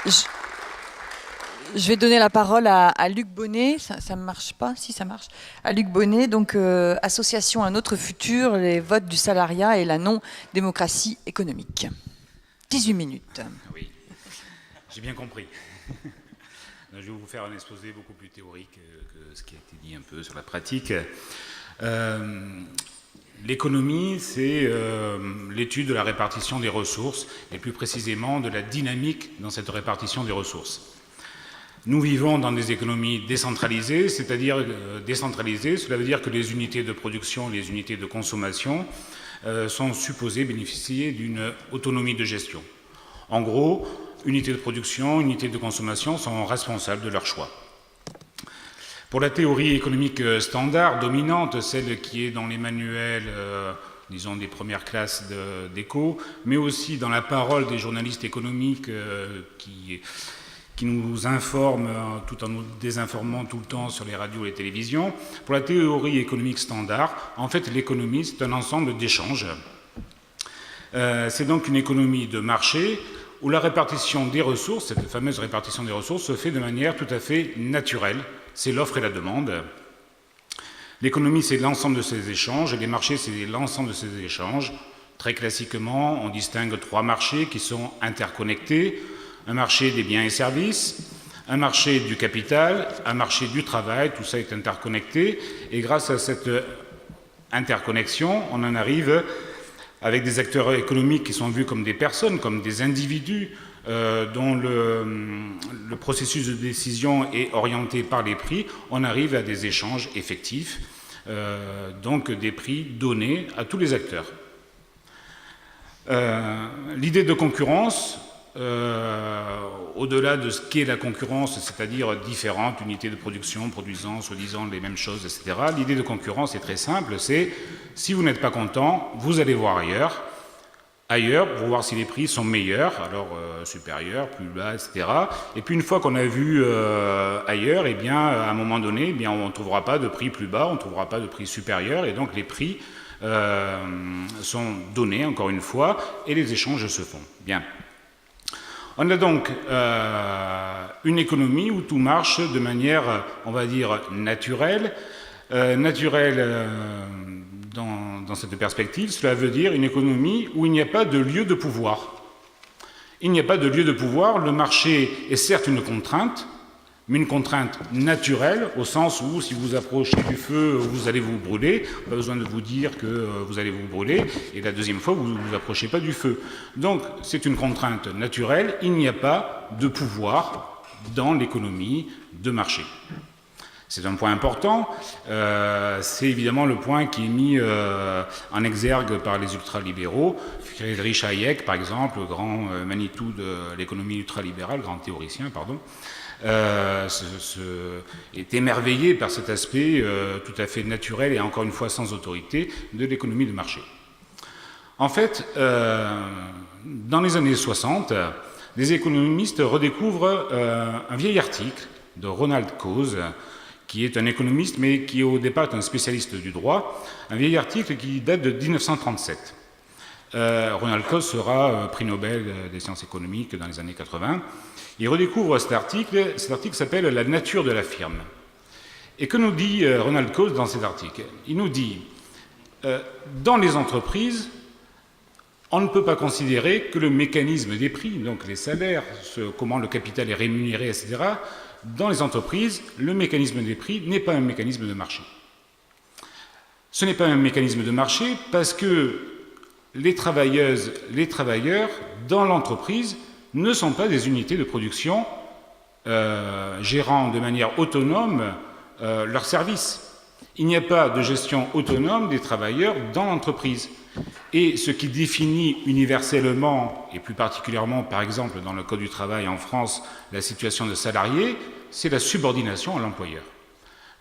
je, je vais donner la parole à Luc Bonnet. Ça ne marche pas? Si, ça marche. À Luc Bonnet, donc Association Un autre futur, les votes du salariat et la non-démocratie économique. 18 minutes. Oui, j'ai bien compris. Je vais vous faire un exposé beaucoup plus théorique que ce qui a été dit un peu sur la pratique. L'économie, c'est l'étude de la répartition des ressources, et plus précisément de la dynamique dans cette répartition des ressources. Nous vivons dans des économies décentralisées, c'est-à-dire décentralisées, cela veut dire que les unités de production, les unités de consommation sont supposées bénéficier d'une autonomie de gestion. En gros, unités de production, unités de consommation sont responsables de leur choix. Pour la théorie économique standard, dominante, celle qui est dans les manuels, disons, des premières classes d'éco, mais aussi dans la parole des journalistes économiques qui nous informent tout en nous désinformant tout le temps sur les radios et les télévisions. Pour la théorie économique standard, en fait, l'économie, c'est un ensemble d'échanges. C'est donc une économie de marché où la répartition des ressources, cette fameuse répartition des ressources, se fait de manière tout à fait naturelle. C'est l'offre et la demande. L'économie, c'est l'ensemble de ces échanges, et les marchés, c'est l'ensemble de ces échanges. Très classiquement, on distingue trois marchés qui sont interconnectés. Un marché des biens et services, un marché du capital, un marché du travail, tout ça est interconnecté. Et grâce à cette interconnexion, on en arrive avec des acteurs économiques qui sont vus comme des personnes, comme des individus, dont le processus de décision est orienté par les prix, on arrive à des échanges effectifs, donc des prix donnés à tous les acteurs. L'idée de concurrence, au-delà de ce qu'est la concurrence, c'est-à-dire différentes unités de production produisant, soi-disant, les mêmes choses, etc., l'idée de concurrence est très simple, c'est si vous n'êtes pas content, vous allez voir ailleurs pour voir si les prix sont meilleurs, alors supérieurs, plus bas, etc. Et puis une fois qu'on a vu ailleurs, eh bien, à un moment donné, eh bien, on ne trouvera pas de prix plus bas, on ne trouvera pas de prix supérieur, et donc les prix sont donnés, encore une fois, et les échanges se font. Bien. On a donc une économie où tout marche de manière, on va dire, naturelle. Dans cette perspective, cela veut dire une économie où il n'y a pas de lieu de pouvoir. Il n'y a pas de lieu de pouvoir. Le marché est certes une contrainte, mais une contrainte naturelle, au sens où si vous approchez du feu, vous allez vous brûler. Pas besoin de vous dire que vous allez vous brûler. Et la deuxième fois, vous ne vous approchez pas du feu. Donc, c'est une contrainte naturelle. Il n'y a pas de pouvoir dans l'économie de marché. C'est un point important. C'est évidemment le point qui est mis en exergue par les ultralibéraux. Friedrich Hayek, par exemple, le grand Manitou de l'économie ultralibérale, grand théoricien, pardon, est émerveillé par cet aspect tout à fait naturel et encore une fois sans autorité de l'économie de marché. En fait, dans les années 60, des économistes redécouvrent un vieil article de Ronald Coase, qui est un économiste, mais qui au départ est un spécialiste du droit, un vieil article qui date de 1937. Ronald Coase sera prix Nobel des sciences économiques dans les années 80. Il redécouvre cet article s'appelle « La nature de la firme ». Et que nous dit Ronald Coase dans cet article? Il nous dit, dans les entreprises, on ne peut pas considérer que le mécanisme des prix, donc les salaires, comment le capital est rémunéré, etc., dans les entreprises, le mécanisme des prix n'est pas un mécanisme de marché. Ce n'est pas un mécanisme de marché parce que les travailleuses, les travailleurs, dans l'entreprise, ne sont pas des unités de production gérant de manière autonome leurs services. Il n'y a pas de gestion autonome des travailleurs dans l'entreprise. Et ce qui définit universellement, et plus particulièrement, par exemple, dans le Code du travail en France, la situation de salarié, c'est la subordination à l'employeur.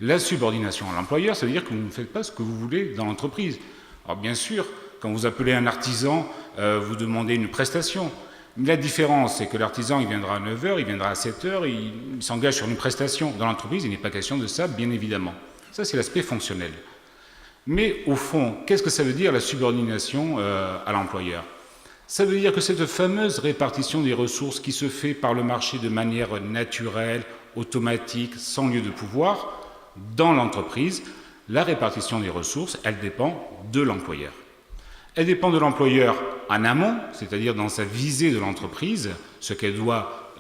La subordination à l'employeur, ça veut dire que vous ne faites pas ce que vous voulez dans l'entreprise. Alors bien sûr, quand vous appelez un artisan, vous demandez une prestation. Mais la différence, c'est que l'artisan, il viendra à 9h, il viendra à 7h, il s'engage sur une prestation. Dans l'entreprise, il n'est pas question de ça, bien évidemment. Ça, c'est l'aspect fonctionnel. Mais au fond, qu'est-ce que ça veut dire la subordination à l'employeur? Ça veut dire que cette fameuse répartition des ressources qui se fait par le marché de manière naturelle, automatique, sans lieu de pouvoir, dans l'entreprise, la répartition des ressources, elle dépend de l'employeur. Elle dépend de l'employeur en amont, c'est-à-dire dans sa visée de l'entreprise, ce qu'elle doit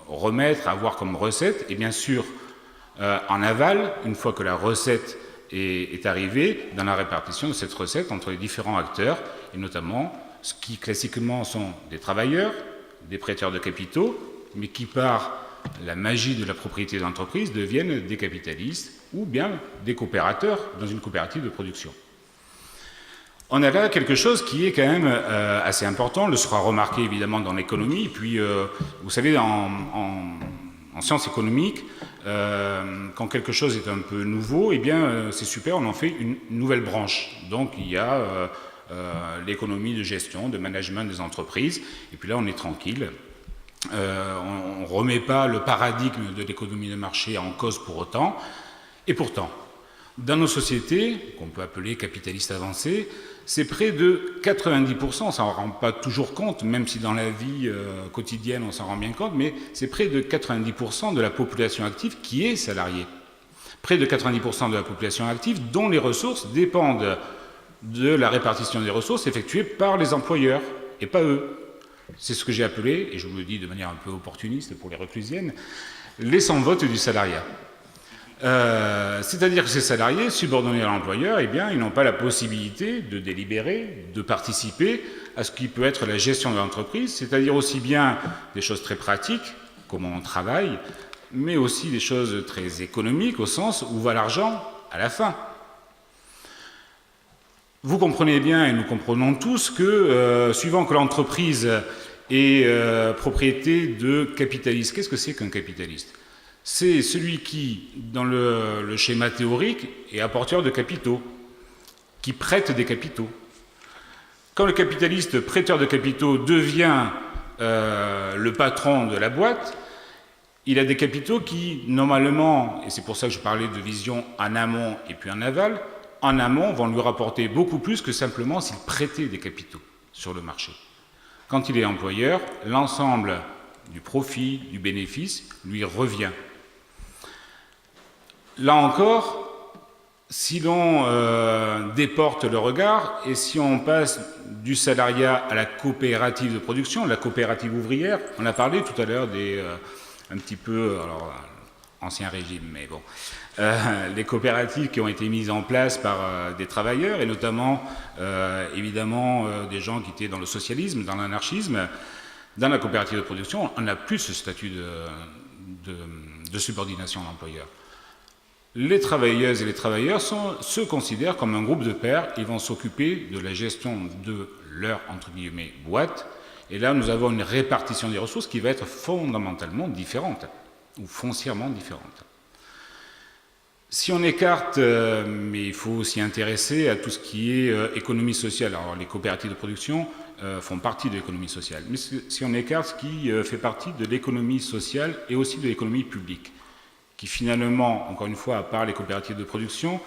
remettre, avoir comme recette, et bien sûr en aval, une fois que la recette est arrivée, dans la répartition de cette recette entre les différents acteurs, et notamment ce qui classiquement sont des travailleurs, des prêteurs de capitaux, mais qui par la magie de la propriété de l'entreprise deviennent des capitalistes ou bien des coopérateurs dans une coopérative de production. On a là quelque chose qui est quand même assez important, le sera remarqué évidemment dans l'économie, puis vous savez en sciences économiques, quand quelque chose est un peu nouveau, eh bien c'est super, on en fait une nouvelle branche. Donc il y a l'économie de gestion, de management des entreprises, et puis là on est tranquille. On ne remet pas le paradigme de l'économie de marché en cause pour autant, et pourtant, dans nos sociétés, qu'on peut appeler capitalistes avancées, c'est près de 90%, on ne s'en rend pas toujours compte, même si dans la vie quotidienne on s'en rend bien compte, mais c'est près de 90% de la population active qui est salariée. Près de 90% de la population active dont les ressources dépendent de la répartition des ressources effectuée par les employeurs, et pas eux. C'est ce que j'ai appelé, et je vous le dis de manière un peu opportuniste pour les reclusiennes, les sans-vote du salariat. C'est-à-dire que ces salariés, subordonnés à l'employeur, eh bien, ils n'ont pas la possibilité de délibérer, de participer à ce qui peut être la gestion de l'entreprise, c'est-à-dire aussi bien des choses très pratiques, comment on travaille, mais aussi des choses très économiques, au sens où va l'argent à la fin. Vous comprenez bien, et nous comprenons tous, que suivant que l'entreprise est propriété de capitalistes, qu'est-ce que c'est qu'un capitaliste ? C'est celui qui, dans le schéma théorique, est apporteur de capitaux, qui prête des capitaux. Quand le capitaliste prêteur de capitaux devient le patron de la boîte, il a des capitaux qui, normalement, et c'est pour ça que je parlais de vision en amont et puis en aval, en amont vont lui rapporter beaucoup plus que simplement s'il prêtait des capitaux sur le marché. Quand il est employeur, l'ensemble du profit, du bénéfice, lui revient. Là encore, si l'on déporte le regard et si on passe du salariat à la coopérative de production, la coopérative ouvrière, on a parlé tout à l'heure des un petit peu, alors ancien régime, mais bon, les coopératives qui ont été mises en place par des travailleurs et notamment évidemment des gens qui étaient dans le socialisme, dans l'anarchisme. Dans la coopérative de production, on n'a plus ce statut de subordination à l'employeur. Les travailleuses et les travailleurs se considèrent comme un groupe de pairs, ils vont s'occuper de la gestion de leur, entre guillemets, boîte, et là nous avons une répartition des ressources qui va être fondamentalement différente, ou foncièrement différente. Si on écarte, mais il faut s'y intéresser à tout ce qui est économie sociale, alors les coopératives de production font partie de l'économie sociale, mais si on écarte ce qui fait partie de l'économie sociale et aussi de l'économie publique, qui finalement, encore une fois, à part les coopératives de production,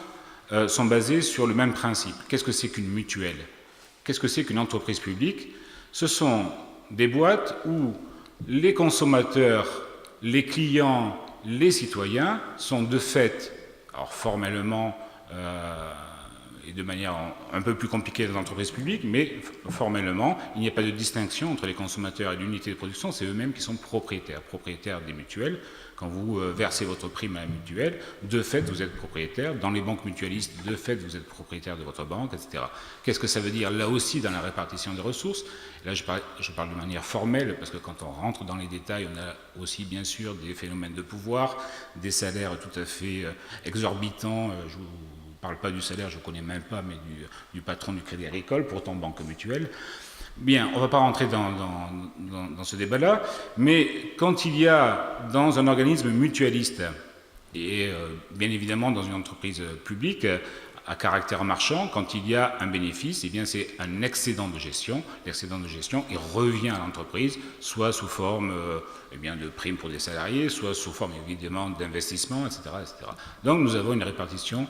sont basées sur le même principe. Qu'est-ce que c'est qu'une mutuelle ? Qu'est-ce que c'est qu'une entreprise publique ? Ce sont des boîtes où les consommateurs, les clients, les citoyens sont de fait, alors formellement et de manière un peu plus compliquée dans les entreprises publiques, mais formellement, il n'y a pas de distinction entre les consommateurs et l'unité de production, c'est eux-mêmes qui sont propriétaires des mutuelles. Quand vous versez votre prime à la mutuelle, de fait, vous êtes propriétaire. Dans les banques mutualistes, de fait, vous êtes propriétaire de votre banque, etc. Qu'est-ce que ça veut dire là aussi dans la répartition des ressources ? Là, je parle de manière formelle, parce que quand on rentre dans les détails, on a aussi bien sûr des phénomènes de pouvoir, des salaires tout à fait exorbitants. Je ne vous parle pas du salaire, je ne connais même pas, mais du patron du Crédit Agricole, pourtant banque mutuelle. Bien, on ne va pas rentrer dans ce débat-là, mais quand il y a dans un organisme mutualiste, et bien évidemment dans une entreprise publique à caractère marchand, quand il y a un bénéfice, eh bien c'est un excédent de gestion. L'excédent de gestion, il revient à l'entreprise, soit sous forme eh bien, de primes pour des salariés, soit sous forme évidemment d'investissement, etc., etc. Donc nous avons une répartition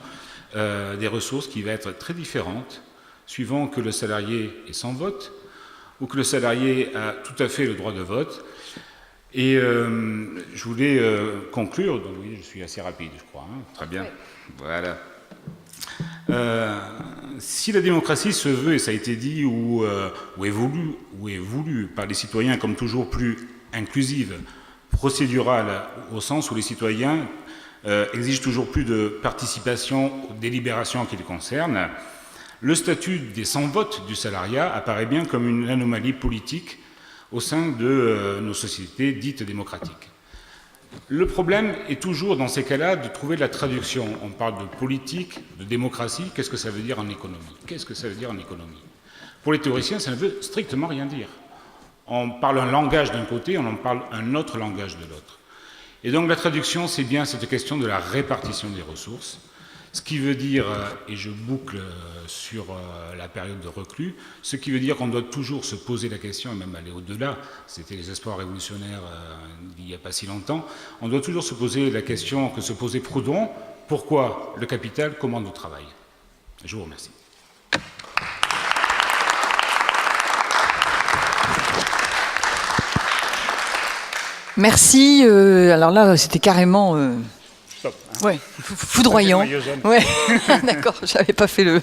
des ressources qui va être très différente, suivant que le salarié est sans vote, où que le salarié a tout à fait le droit de vote. Et je voulais conclure, donc oui, je suis assez rapide, je crois, hein, très bien, voilà. Si la démocratie se veut, et ça a été dit, ou est voulue par les citoyens comme toujours plus inclusive, procédurale, au sens où les citoyens exigent toujours plus de participation aux délibérations qui les concernent, le statut des sans-vote du salariat apparaît bien comme une anomalie politique au sein de nos sociétés dites démocratiques. Le problème est toujours dans ces cas-là de trouver la traduction. On parle de politique, de démocratie, qu'est-ce que ça veut dire en économie? Qu'est-ce que ça veut dire en économie? Pour les théoriciens, ça ne veut strictement rien dire. On parle un langage d'un côté, on en parle un autre langage de l'autre. Et donc la traduction, c'est bien cette question de la répartition des ressources, ce qui veut dire, et je boucle sur la période de reclus, ce qui veut dire qu'on doit toujours se poser la question, et même aller au-delà, c'était les espoirs révolutionnaires il n'y a pas si longtemps, on doit toujours se poser la question que se posait Proudhon, pourquoi le capital commande le travail? Je vous remercie. Merci. Alors là, c'était carrément ouais, foudroyant. Ouais. D'accord, j'avais pas fait le.